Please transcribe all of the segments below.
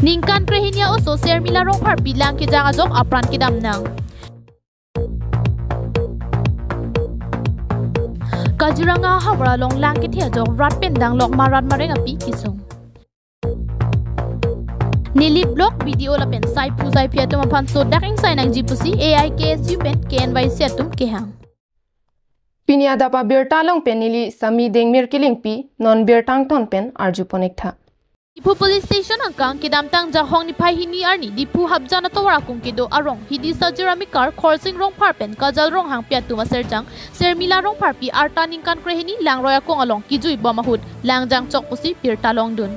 Ningkan krehinya oso sermila rong par bilang ke jang ajok apran ke dam nang. Kajuranga hawra long lang ke thia jok rat pendang lok marat mareng api kisung. Nili blog video la pen sai pu sai pia tum pan so daking sai nang jipusi AIKSU pen KNY setum ke hang. Pinyada pa birtalong pen nili sami dengmir kiling pi non birtang ton pen arju ponekta. Dipu police station angkang kidamtang jahong ni pai hini arni dipu habjana towara kung kido arong hidi sajurami kar khorsing rong parpen kajal rong hang pia tuma serjang sermila rong parpi arta ningkan krehini langroya kong along kijui bomahud langjang chokpusi birtalong dun.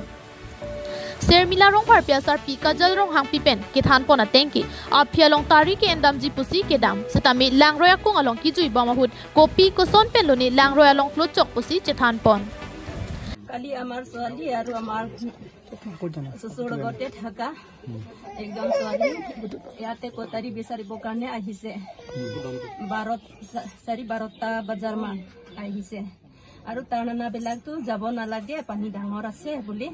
Sermila rong parpia sarpi kajal rong hang pipen kithan pona tengki apia long tari ke endam jipusi kedam setami langroya kong along kijui bomahud kopi koson peloni langroya long flo chokpusi chethan pon. কালি আমার ছোৱালী আৰু আমাৰ সসুৰ গতে থাকা একদম ছোৱালী ইয়াতে কটাৰী বিচাৰিব কাৰণে আহিছে 12:30টা বজাৰ মান আহিছে আৰু তাৰ নানাবিলাকতো যাব নালাগে পানী ডাঙৰ আছে বুলি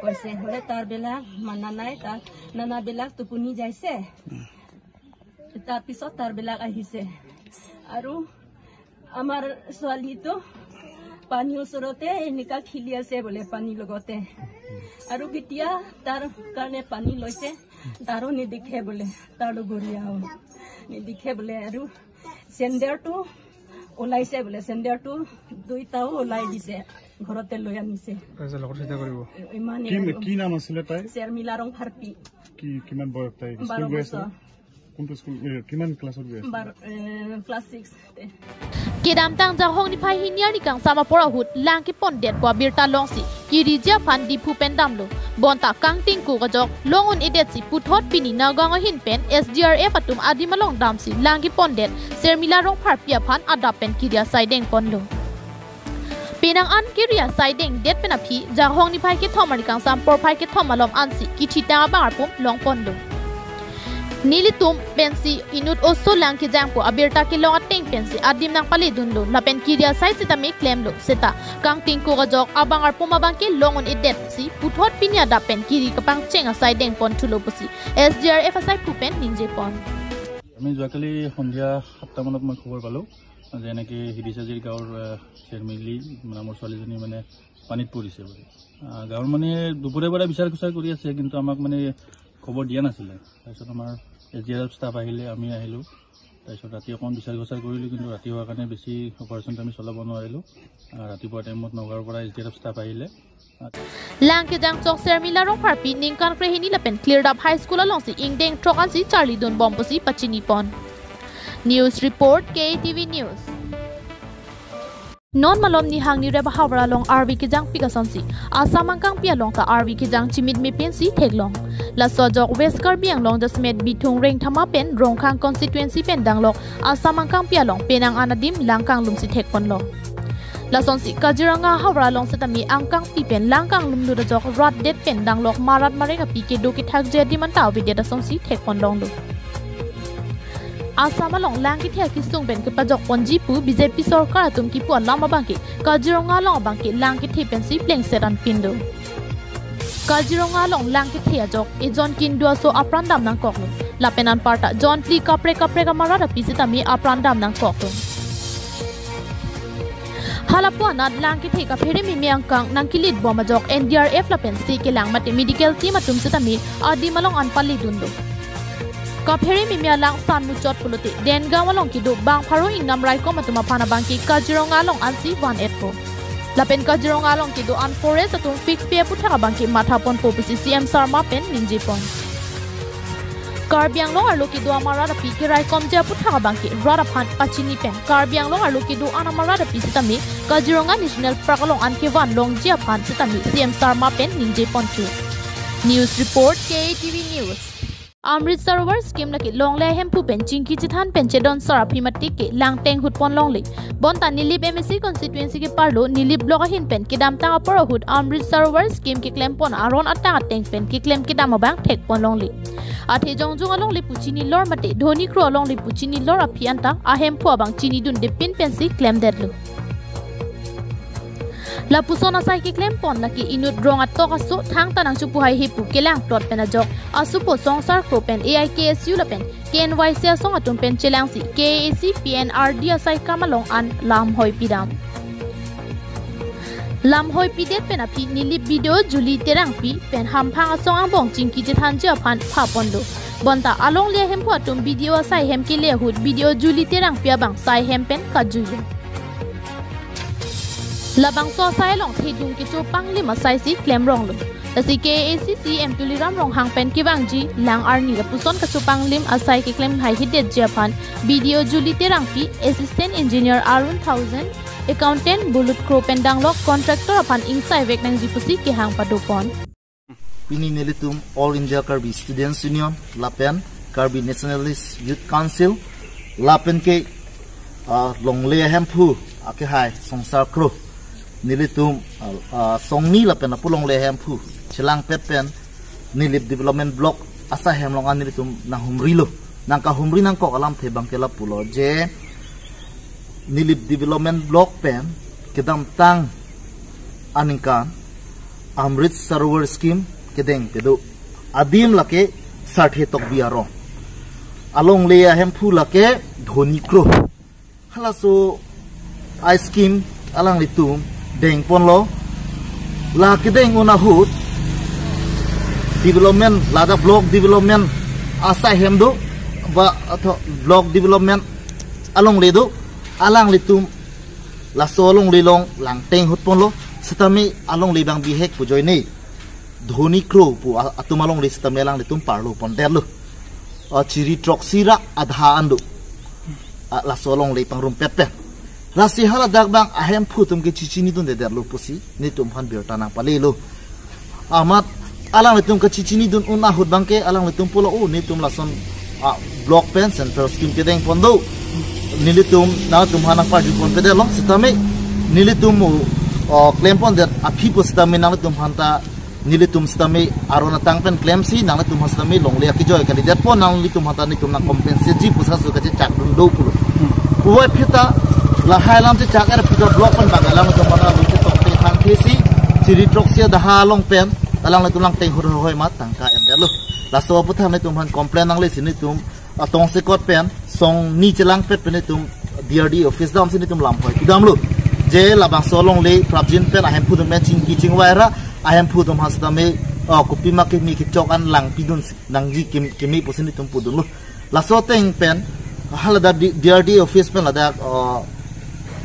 কৈছে হলে তাৰ বিলাক মানা নাই তাৰ নানাবিলাক টোপনি যাইছে তাৰ পিছত তাৰ বিলাক আহিছে আৰু আমাৰ ছোৱালীটো পানী ওচৰতে এনেকা খিলি আছে বলে পানী লগতে আৰু কিতিয়া তাৰ কাৰণে পানী লৈছে তাৰো নিদিখে বলে তাৰো গৰিয়াও নিদিখে বলে আৰু সেন্ডাৰটো ওলাইছে বলে সেন্ডাৰটো দুইটাও ওলাই দিছে ঘৰতে লৈ আনিছে পইচা লগত চিন্তা কৰিব ইমানে কি নাম আছিল তাই শৰ্মিলা ৰং ফাৰপি কি কিমান বয়স তাই স্কুল গৈ আছে কোনটো স্কুল কিমান ক্লাছত গৈ আছে ক্লাস 6 তে Kedamtang jahong ni pai hinyar ni kang sama porahut langki pondet kwa birta longsi kirija pan di pu pendamlo bonta kang tingku gajok longun edet si puthot pini nagang hin pen SDRF atum adimalong damsi langki pondet sermila rong pharpia phan adapen kiria saideng ponlo penang an kiria saideng det penapi jahong ni pai ke thomari kang sam por pai ke thomalom ansi kichita bangar pum long ponlo Nilitum pensi inut oso lang ki jangpo abirta ki long ateng pensi adim nang pali dunlo lapen kiria sai sita me claim lo seta kang tingko gajok abangar pumabang ki longon edet si puthot pinya da pen kiri kapang chenga sai deng pon thulo pusi SDRF asai pupen ninje pon আমি যোৱাকালি সন্ধিয়া 7টা মানত মই খবৰ পালো যে এনেকে হিদিসাজিৰ গাঁৱৰ চেৰমিলি নামৰ ছোৱালীজনী মানে পানীত পৰিছে বুলি গাঁৱৰ মানে দুপৰীয়া পৰা বিচাৰ খুচাৰ কৰি আছে কিন্তু আমাক মানে খবৰ দিয়া নাছিলে তাৰপিছত আমাৰ এজিআৰএফ ষ্টাফ আহিলে আমি আহিলো তাৰপিছত ৰাতি অকণ বিচাৰ খুচাৰ কৰিলো কিন্তু ৰাতি হোৱাৰ কাৰণে বেছি অপাৰেশ্যনটো আমি চলাব নোৱাৰিলো ৰাতিপুৱা টাইমত নগাঁৱৰ পৰা এজিআৰএফ ষ্টাফ আহিলে Langke jang chok sermila rong parpi ningkan krehini lapen cleared up high school along si ingdeng trokan si Charlie Dun bomposi pachini pon. News report KTV News. Non malom ni hang ni reba hawra long RV ki jang pikason si asamang kang pia long ka RV ki jang chimit me pen si theglong la sojok west karbiang long jasmet bitung reng thama pen rong khang constituency pen danglok asamang kang pia long penang anadim langkang lum si thek pon lo la son si kajiranga hawra long setami angkang pipen langkang lumdu da jok rat det pen danglok marat marega pike do ki thak je diman taw bi da son si thek pon long do Asama long lang ki thia ki sung ben ke pajok ponji pu BJP sarkar atum ki pu lama bangki Kajiranga long bangki lang ki thipen si pleng seran pindo Kajiranga long lang ki thia jok e jon kin dua so aprandam nang koklo lapenan parta jon pli kapre ka marada pisitami aprandam nang koklo Halapuana lang ki thika pheri mi meangkang nang kilit boma jok NDRF lapen si ke lang mate medical team atum sitami adi malong anpali dundo Kapheri mimia lang san muchot puluti den gawalong kidu bang pharo ingnam rai ko matuma phana bangki Kajiranga long ansi 184 lapen Kajiranga long kidu an forest atum fix pe putha bangki mathapon popisi CM Sarma pen ninjipon Karbiang long arlo kidu amara rapi kirai komja putha bangki rara phan pachini pen Karbiang long arlo kidu anamara rapi sitami Kajiranga National Park long ankewan long jia phan sitami CM Sarma pen ninjipon chu News report KTV News Amrit Sarovar scheme laki long le hempu pen chingki chithan pen chedon sarapi mati ke lang teng hut pon long le bonta nilip MSC constituency ke parlo nilip block hin pen kidam ta apor hut Amrit Sarovar scheme ke claim pon aron atta teng pen ke claim kidam bang thek pon long le athe jongjong along le puchini lor mate dhoni kro along le puchini lor apianta a hempu abang chini dun de pin pen si claim deadlo La pusona sai ki klem pon laki inut rong at tok asu thang tanang chu puhai hi pu kelang plot pen ajok asu po songsar kro pen AIKSU la pen KNYC song atun pen chelang si KAC PNRD sai kamalong an lam hoi pidam lam hoi pidet pen api nili video juli terang pi pen ham phang asong ang bong chingki je than je phan pha pondo bonta along le hem pho tum video sai hem ki le hut video juli terang pia bang sai hem pen ka juyu labang so sai long thedung ki chu pang lima sai si klem rong lu asi KACC em tuliram rong hang pen ki wang ji lang arni la puson ka chu pang lim asai ki klem hai hidet japan video juli terang pi assistant engineer Arun 1000 accountant bulut kro pen danglok contractor apan insai vek nang ji pusi ki hang padupon Pini nilitum All India Karbi Students Union Lapen Karbi Nationalist Youth Council Lapen ke longle hempu ake hai songsar kro nilitum songni lapen apulong lehem pu chilang pepen nilip development block asa hemlong an nilitum na humri lo nang ka humri nang ko alam the bangkela pulo je nilip development block pen kedam tang aningkan Amrit Sarovar scheme kedeng pedo adim lake sarthe tok biaro along leya hempu lake dhoni kro halaso I scheme alang litum deng pon lo la kedeng una hut development lada block development asa hemdo ba atho block development along ledo alang litum la solong lilong lang teng hut pon lo setami along libang bihek pujoi nei dhoni kro pu atumalong li setami alang litum parlo pon derlo chiri troksira adha andu la solong li pangrum pepe Rasi hala dagbang ahem putum ke cici ni tun deder lu pusi ni tum han birtana palelo amat alang litum ke cici ni tun una hut bangke alang litum pulo ni tum lason block pen center scheme ke deng pondo nilitum na tum hana party pon pedelo sitame nilitum claim pon der api pos sitame na tum hanta nilitum sitame arona tang pen claim si na tum sitame longle ki joy kali der pon na nilitum hanta ni tum na compensate ji pusa su ka chak dun do pulo uwai phita la hailam te chak era pita block pan bagalang to mana lu te tok te khang thesi chiri troksia da ha long pen alang le tulang teng hur hoi ma tangka em der lu la so pu tham le tum han complain nang le sin tum atong se kot pen song ni chelang pet pen tum DRD office dam sin tum lam hoi kidam lu je la bang so long le prabjin pen ahem pu tum matching ki ching waira ahem pu tum has me kopi ma ke mi ki chok an lang pidun nang ji kimi pu sin tum pu dun lu la so teng pen hala da DRD office pen la da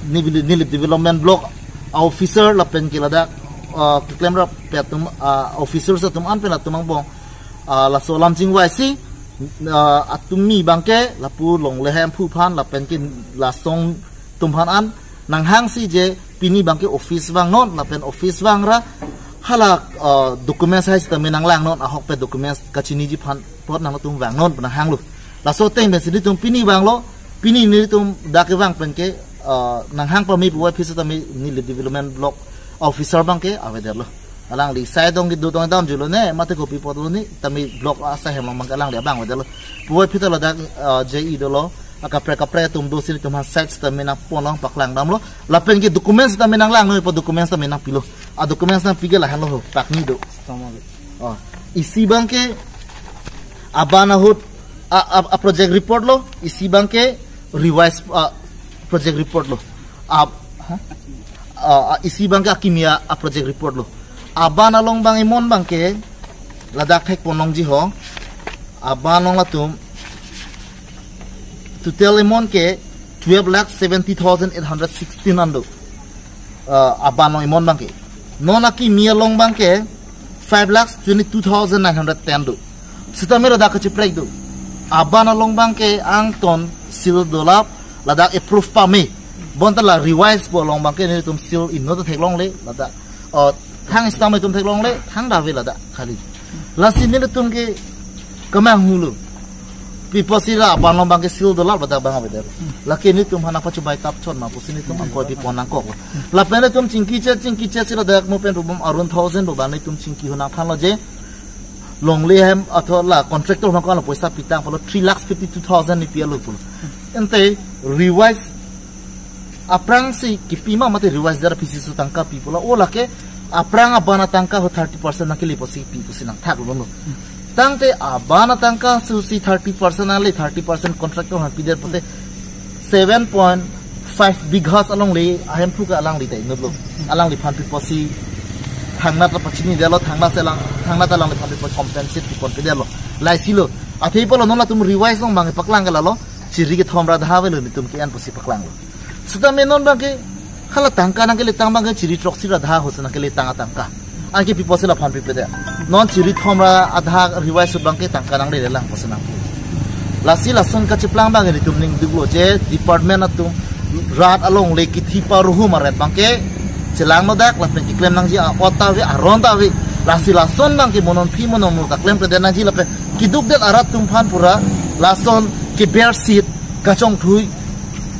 nilip development block officer la pen kilada claim ra petum officer sa tum an pen atumang bong la solam chingwai si atumi bangke la pu long lehem phu phan la pen kin la song tum phan an nang hang si je pini bangke office wang non la pen office wang ra hala documents hai sta menang lang non ahok pe documents kachini ji phan pot nang tum wang non na hang lu la so teng ben si tum pini wang lo pini ni tum da ke wang pen ke nang hang pa mi buat pisa tami ni development block officer bangke aveder lo alang li sai dong gitu dong dam julo ne mate kopi pot lo ni tami block asa hemang mang alang le bang aveder lo buat pita lo dak JE do lo kapre tum do sin tum sites tami na ponong paklang dam lo lapen ki documents tami nang lang no po documents tami na pilo documents na pigel han lo pak ni do isi bangke abana hut a project report lo isi bangke revise project report lo isi bangka kimia a project report lo abana long bang imon bangke ladak thek ponong ji ho abanong latum total imon ke 12,70,816 ando abanong imon bangke nona kimia long bangke 5,22,910 do sitamero dak cheprek do abana long bangke angton sil dolap ladak approve pa me bonta la revise bo long bangke ni tum sil in no to thek long le lada thang stam tum thek long le thang da ve lada khali la sin ni tum ke kamang hulu people sila ban long bangke sil do la bada bang ave la ke ni tum hana pa chu bai tap chon ma pusin ni tum ko bi ponang ko la pele tum chingki che sila dak mo pen rubum arun 1000 do ban ni tum chingki hona phan lo je long le hem athola contractor ma ko la poisa pitang polo 3,52,000 ni pia lo pu ente revise aprang si kipima mate revise dara pisi su tangka people ola ke aprang abana tangka ho 30% na kili posi people sinang thak lo tangte abana tangka su si 30% na le 30% contractor ha pider pote 7.5 bighas along le ahem phuka alang li tai notlo alang li phan posi thangna ta pachini delo thangna selang thangna ta lang le phan posi compensate ki kon pedelo lai silo athei polo nona tum revise long bang paklang gala lo chiri ke thomra dhawe lo ni tum ki an posi paklang lo sudah menon bang ke khala tangka nang ke le tang bang ke chiri troksi ra dha hosna ke le tanga tangka an ke pipo sela phan pipede non chiri thomra adha revise bang ke tangka nang le lang posna lasi lason ka chiplang bang ni tum ning duglo je department atum rat along le ki thi paru hu maret bang ke chelang no dak la pen ki klem nang ji a ota we a ron ta we lasi lason bang ke monon phi monon mu ka klem pe na ji la pe ki duk del arat tum phan pura lason ke bear seat ka chong thui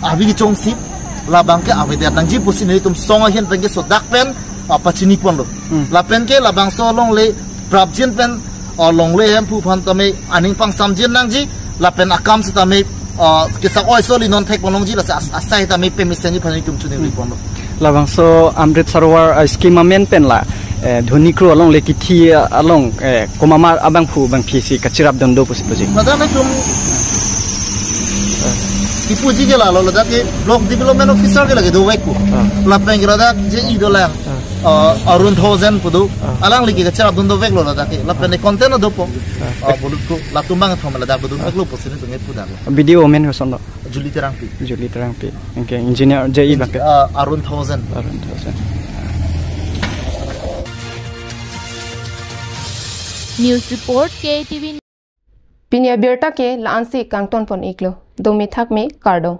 abi ki chong sip la bang ke ave der nang ji pusin ni tum songa hian pen ke so dak pen pachini pon lo la pen ke la bang so long le prap jin pen long le hem phu phan ta me aning pang sam jin nang ji la pen akam se ta me ke sak oi so li non thek long ji la sa asai ta me pe mi sen ji phan ni tum chuni ri pon lo labang so amrit sarwar schema men pen la dhoni kro along le kithi along komama abang phu bang phisi kachirap dondo pusi pusi nada me tum ipuji ke la lo da ke block development officer ke lage do wek ko la pen gra da je I do la arun 1000 pudu alang ligi ke charap dondo wek lo da ke la pen content do po bulut ko la tumbang thomala da budu wek lo pusin tu nge puda video men ko sondo juli terang pi okay engineer je I bak arun 1000 News report KTV Pinia Birta ke Lansi Kangton pon iklo. Domi thak me Cardo.